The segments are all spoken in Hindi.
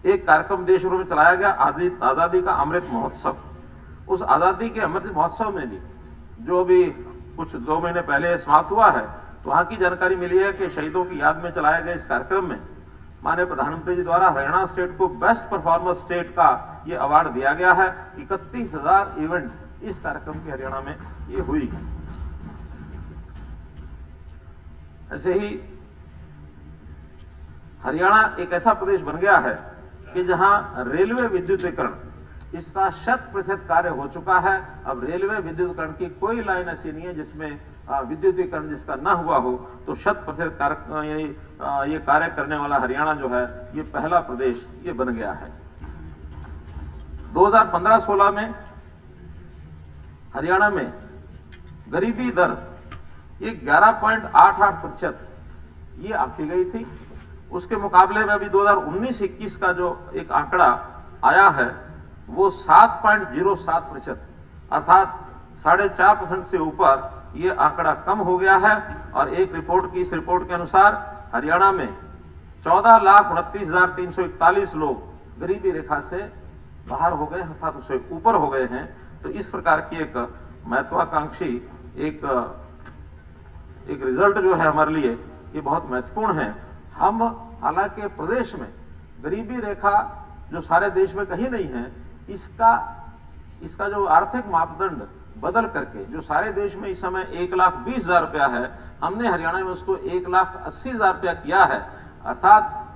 एक कार्यक्रम देश भर में चलाया गया आजादी का अमृत महोत्सव। उस आजादी के अमृत महोत्सव में भी जो अभी कुछ 2 महीने पहले समाप्त हुआ है, तो वहां की जानकारी मिली है कि शहीदों की याद में चलाए गए इस कार्यक्रम में माननीय प्रधानमंत्री जी द्वारा हरियाणा स्टेट को बेस्ट परफॉर्मर स्टेट का ये अवार्ड दिया गया है। 31,000 इवेंट्स इस कार्यक्रम के हरियाणा में ये हुई है। ऐसे ही हरियाणा एक ऐसा प्रदेश बन गया है कि जहां रेलवे विद्युतीकरण इसका 100% कार्य हो चुका है। अब रेलवे विद्युतीकरण की कोई लाइन ऐसी नहीं है जिसमें विद्युतीकरण जिसका ना हुआ हो, तो 100% ये कार्य करने वाला हरियाणा जो है ये पहला प्रदेश ये बन गया है। 2015-16 में हरियाणा में गरीबी दर ये 11.88% ये आंकी गई थी। उसके मुकाबले में अभी 2019-21 का जो एक आंकड़ा आया है वो 7.07%, अर्थात 4.5% से ऊपर ये आंकड़ा कम हो गया है। और एक रिपोर्ट की, इस रिपोर्ट के अनुसार हरियाणा में 14,29,341 लोग गरीबी रेखा से बाहर हो गए, अर्थात उससे ऊपर हो गए हैं। तो इस प्रकार की एक महत्वाकांक्षी एक रिजल्ट जो है हमारे लिए ये बहुत महत्वपूर्ण है। हम हालांकि प्रदेश में गरीबी रेखा जो सारे देश में कहीं नहीं है, इसका जो आर्थिक मापदंड बदल करके जो सारे देश में इस समय 1,20,000 रुपया है, हमने हरियाणा में उसको 1,80,000 रुपया किया है। अर्थात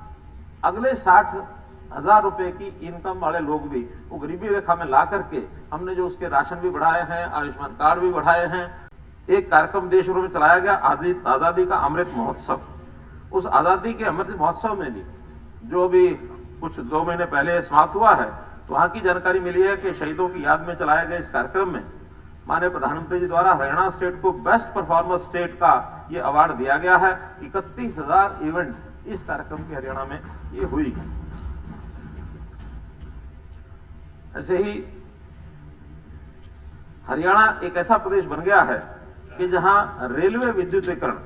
अगले 60,000 रुपए की इनकम वाले लोग भी वो गरीबी रेखा में ला करके हमने जो उसके राशन भी बढ़ाए हैं, आयुष्मान कार्ड भी बढ़ाए हैं। एक कार्यक्रम देश भर में चलाया गया आजादी का अमृत महोत्सव। उस आजादी के अमृत महोत्सव में भी जो अभी कुछ 2 महीने पहले समाप्त हुआ है, तो वहां की जानकारी मिली है कि शहीदों की याद में चलाए गए इस कार्यक्रम में माननीय प्रधानमंत्री जी द्वारा हरियाणा स्टेट को बेस्ट परफॉर्मर स्टेट का ये अवार्ड दिया गया है। 31,000 इवेंट्स इस कार्यक्रम के हरियाणा में ये हुई है। ऐसे ही हरियाणा एक ऐसा प्रदेश बन गया है कि जहां रेलवे विद्युतीकरण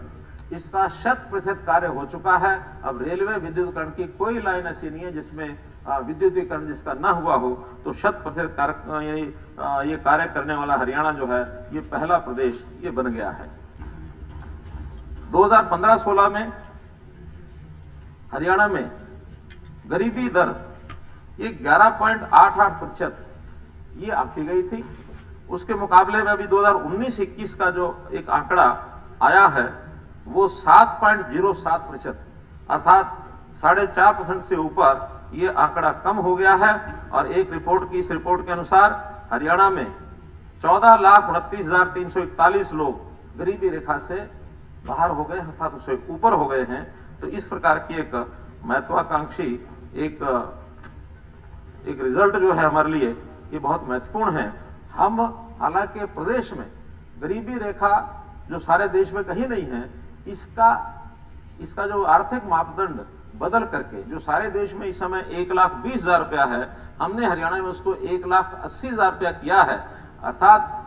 इसका 100% कार्य हो चुका है। अब रेलवे विद्युतीकरण की कोई लाइन ऐसी नहीं है जिसमें विद्युतीकरण जिसका ना हुआ हो, तो 100% ये कार्य करने वाला हरियाणा जो है ये पहला प्रदेश ये बन गया है। 2015-16 में हरियाणा में गरीबी दर ये 11.88% ये आंकी गई थी। उसके मुकाबले में अभी 2019-21 का जो एक आंकड़ा आया है वो 7.07%, अर्थात 4.5% से ऊपर ये आंकड़ा कम हो गया है। और एक रिपोर्ट की, इस रिपोर्ट के अनुसार हरियाणा में 14,29,341 लोग गरीबी रेखा से बाहर हो गए, अर्थात उससे ऊपर हो गए हैं। तो इस प्रकार की एक महत्वाकांक्षी एक रिजल्ट जो है हमारे लिए ये बहुत महत्वपूर्ण है। हम हालांकि प्रदेश में गरीबी रेखा जो सारे देश में कहीं नहीं है, इसका जो आर्थिक मापदंड बदल करके जो सारे देश में इस समय 1,20,000 रुपया है, हमने हरियाणा में उसको 1,80,000 रुपया किया है। अर्थात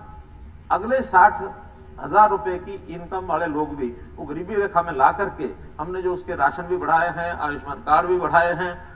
अगले 60,000 रुपए की इनकम वाले लोग भी वो गरीबी रेखा में ला करके हमने जो उसके राशन भी बढ़ाए हैं, आयुष्मान कार्ड भी बढ़ाए हैं।